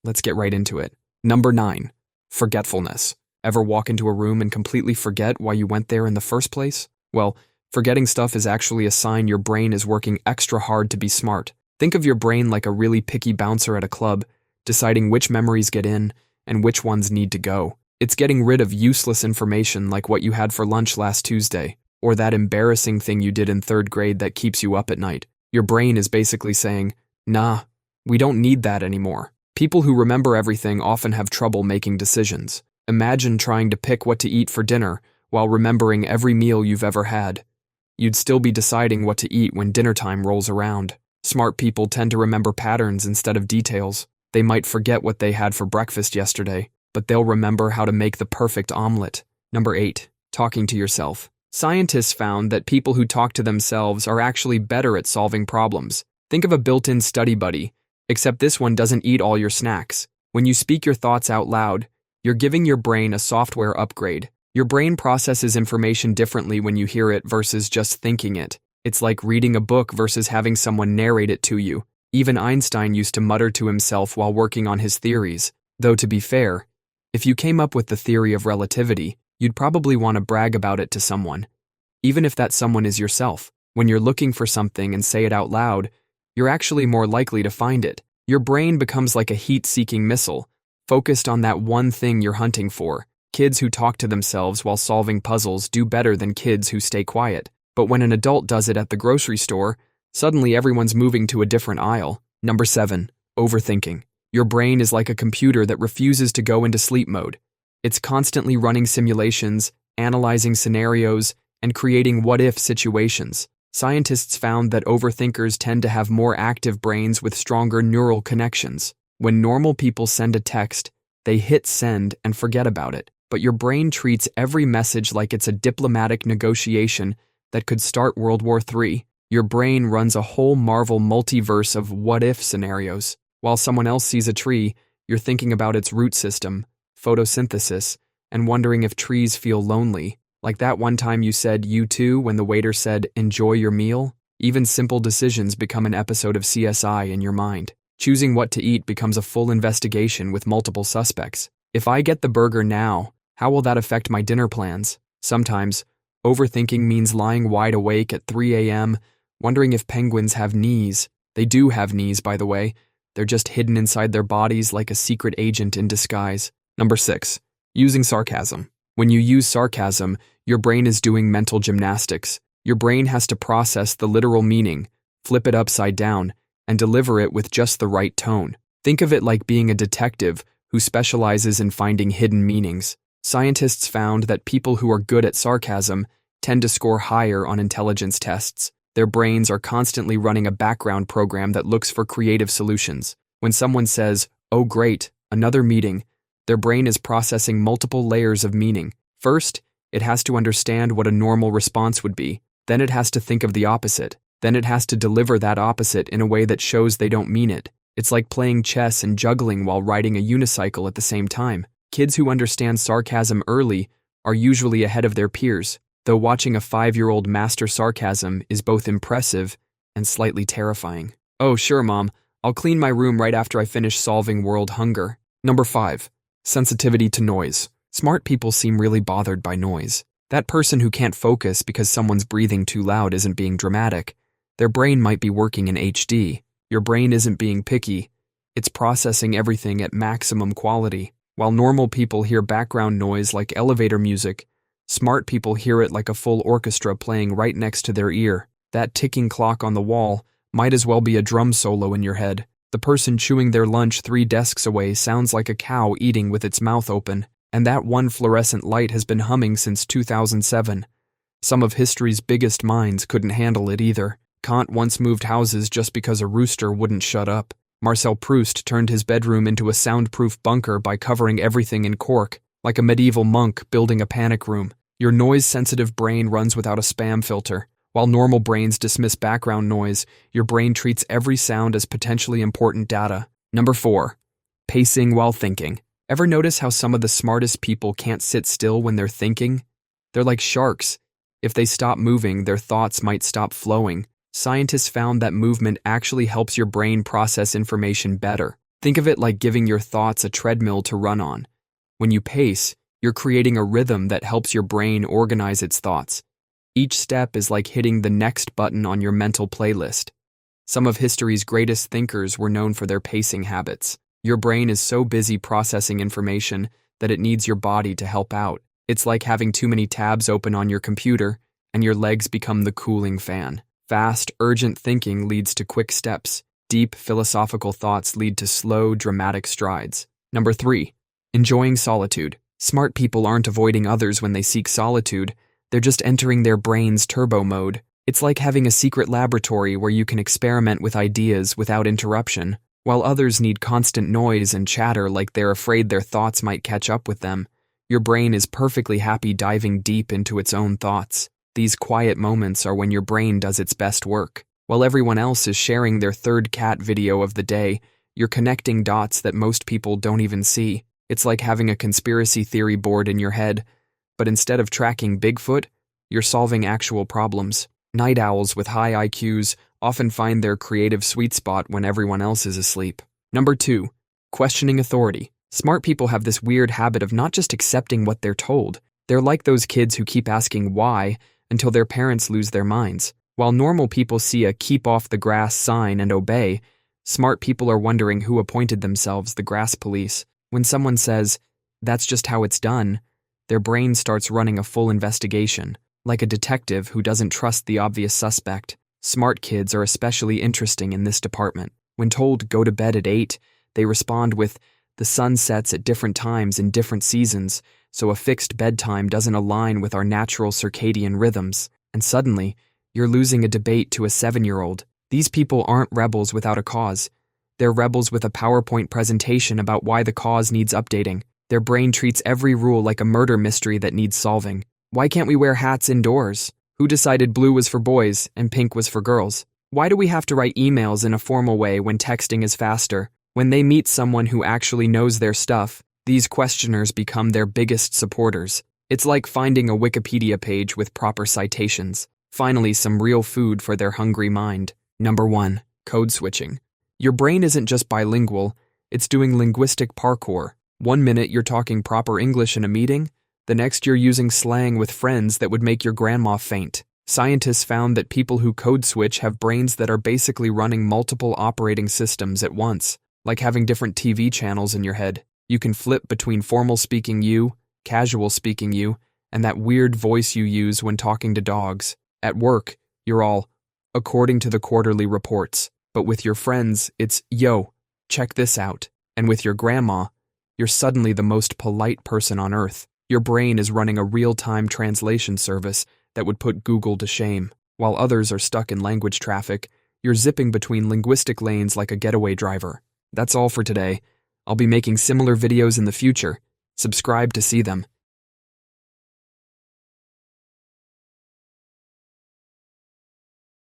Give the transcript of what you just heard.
let's get right into it. Number 9. Forgetfulness. Ever walk into a room and completely forget why you went there in the first place? Well, forgetting stuff is actually a sign your brain is working extra hard to be smart. Think of your brain like a really picky bouncer at a club, deciding which memories get in and which ones need to go. It's getting rid of useless information like what you had for lunch last Tuesday, or that embarrassing thing you did in 3rd grade that keeps you up at night. Your brain is basically saying, nah, we don't need that anymore. People who remember everything often have trouble making decisions. Imagine trying to pick what to eat for dinner while remembering every meal you've ever had. You'd still be deciding what to eat when dinner time rolls around. Smart people tend to remember patterns instead of details. They might forget what they had for breakfast yesterday, but they'll remember how to make the perfect omelet. Number 8. Talking to yourself. Scientists found that people who talk to themselves are actually better at solving problems. Think of a built-in study buddy, except this one doesn't eat all your snacks. When you speak your thoughts out loud, you're giving your brain a software upgrade. Your brain processes information differently when you hear it versus just thinking it. It's like reading a book versus having someone narrate it to you. Even Einstein used to mutter to himself while working on his theories. Though to be fair, if you came up with the theory of relativity, you'd probably want to brag about it to someone. Even if that someone is yourself. When you're looking for something and say it out loud, you're actually more likely to find it. Your brain becomes like a heat-seeking missile, focused on that one thing you're hunting for. Kids who talk to themselves while solving puzzles do better than kids who stay quiet. But when an adult does it at the grocery store, suddenly everyone's moving to a different aisle. Number 7. Overthinking. Your brain is like a computer that refuses to go into sleep mode. It's constantly running simulations, analyzing scenarios, and creating what-if situations. Scientists found that overthinkers tend to have more active brains with stronger neural connections. When normal people send a text, they hit send and forget about it. But your brain treats every message like it's a diplomatic negotiation that could start World War III. Your brain runs a whole Marvel multiverse of what-if scenarios. While someone else sees a tree, you're thinking about its root system, photosynthesis, and wondering if trees feel lonely. Like that one time you said "you too" when the waiter said "enjoy your meal." Even simple decisions become an episode of CSI in your mind. Choosing what to eat becomes a full investigation with multiple suspects. If I get the burger now, how will that affect my dinner plans? Sometimes, overthinking means lying wide awake at 3 a.m., wondering if penguins have knees. They do have knees, by the way. They're just hidden inside their bodies like a secret agent in disguise. Number 6. Using sarcasm. When you use sarcasm, your brain is doing mental gymnastics. Your brain has to process the literal meaning, flip it upside down, and deliver it with just the right tone. Think of it like being a detective who specializes in finding hidden meanings. Scientists found that people who are good at sarcasm tend to score higher on intelligence tests. Their brains are constantly running a background program that looks for creative solutions. When someone says, "Oh great, another meeting," their brain is processing multiple layers of meaning. First, it has to understand what a normal response would be. Then it has to think of the opposite. Then it has to deliver that opposite in a way that shows they don't mean it. It's like playing chess and juggling while riding a unicycle at the same time. Kids who understand sarcasm early are usually ahead of their peers, though watching a 5-year-old master sarcasm is both impressive and slightly terrifying. "Oh, sure, Mom. I'll clean my room right after I finish solving world hunger." Number 5. Sensitivity to noise. Smart people seem really bothered by noise. That person who can't focus because someone's breathing too loud isn't being dramatic. Their brain might be working in HD. Your brain isn't being picky. It's processing everything at maximum quality. While normal people hear background noise like elevator music, smart people hear it like a full orchestra playing right next to their ear. That ticking clock on the wall might as well be a drum solo in your head. The person chewing their lunch 3 desks away sounds like a cow eating with its mouth open. And that one fluorescent light has been humming since 2007. Some of history's biggest minds couldn't handle it either. Kant once moved houses just because a rooster wouldn't shut up. Marcel Proust turned his bedroom into a soundproof bunker by covering everything in cork, like a medieval monk building a panic room. Your noise-sensitive brain runs without a spam filter. While normal brains dismiss background noise, your brain treats every sound as potentially important data. Number 4. Pacing while thinking. Ever notice how some of the smartest people can't sit still when they're thinking? They're like sharks. If they stop moving, their thoughts might stop flowing. Scientists found that movement actually helps your brain process information better. Think of it like giving your thoughts a treadmill to run on. When you pace, you're creating a rhythm that helps your brain organize its thoughts. Each step is like hitting the next button on your mental playlist. Some of history's greatest thinkers were known for their pacing habits. Your brain is so busy processing information that it needs your body to help out. It's like having too many tabs open on your computer, and your legs become the cooling fan. Fast, urgent thinking leads to quick steps. Deep, philosophical thoughts lead to slow, dramatic strides. Number 3. Enjoying solitude. Smart people aren't avoiding others when they seek solitude. They're just entering their brain's turbo mode. It's like having a secret laboratory where you can experiment with ideas without interruption. While others need constant noise and chatter like they're afraid their thoughts might catch up with them, your brain is perfectly happy diving deep into its own thoughts. These quiet moments are when your brain does its best work. While everyone else is sharing their third cat video of the day, you're connecting dots that most people don't even see. It's like having a conspiracy theory board in your head, but instead of tracking Bigfoot, you're solving actual problems. Night owls with high IQs often find their creative sweet spot when everyone else is asleep. Number 2. Questioning authority. Smart people have this weird habit of not just accepting what they're told. They're like those kids who keep asking why until their parents lose their minds. While normal people see a keep off the grass sign and obey, smart people are wondering who appointed themselves the grass police. When someone says, "That's just how it's done," their brain starts running a full investigation, like a detective who doesn't trust the obvious suspect. Smart kids are especially interesting in this department. When told go to bed at 8, they respond with, "The sun sets at different times in different seasons, so a fixed bedtime doesn't align with our natural circadian rhythms." And suddenly, you're losing a debate to a 7-year-old. These people aren't rebels without a cause. They're rebels with a PowerPoint presentation about why the cause needs updating. Their brain treats every rule like a murder mystery that needs solving. Why can't we wear hats indoors? Who decided blue was for boys and pink was for girls? Why do we have to write emails in a formal way when texting is faster? When they meet someone who actually knows their stuff, these questioners become their biggest supporters. It's like finding a Wikipedia page with proper citations. Finally, some real food for their hungry mind. Number 1. Code switching. Your brain isn't just bilingual, it's doing linguistic parkour. One minute you're talking proper English in a meeting, the next you're using slang with friends that would make your grandma faint. Scientists found that people who code switch have brains that are basically running multiple operating systems at once, like having different TV channels in your head. You can flip between formal speaking you, casual speaking you, and that weird voice you use when talking to dogs. At work, you're all, according to the quarterly reports. But with your friends, it's, "Yo, check this out." And with your grandma, you're suddenly the most polite person on earth. Your brain is running a real-time translation service that would put Google to shame. While others are stuck in language traffic, you're zipping between linguistic lanes like a getaway driver. That's all for today. I'll be making similar videos in the future. Subscribe to see them.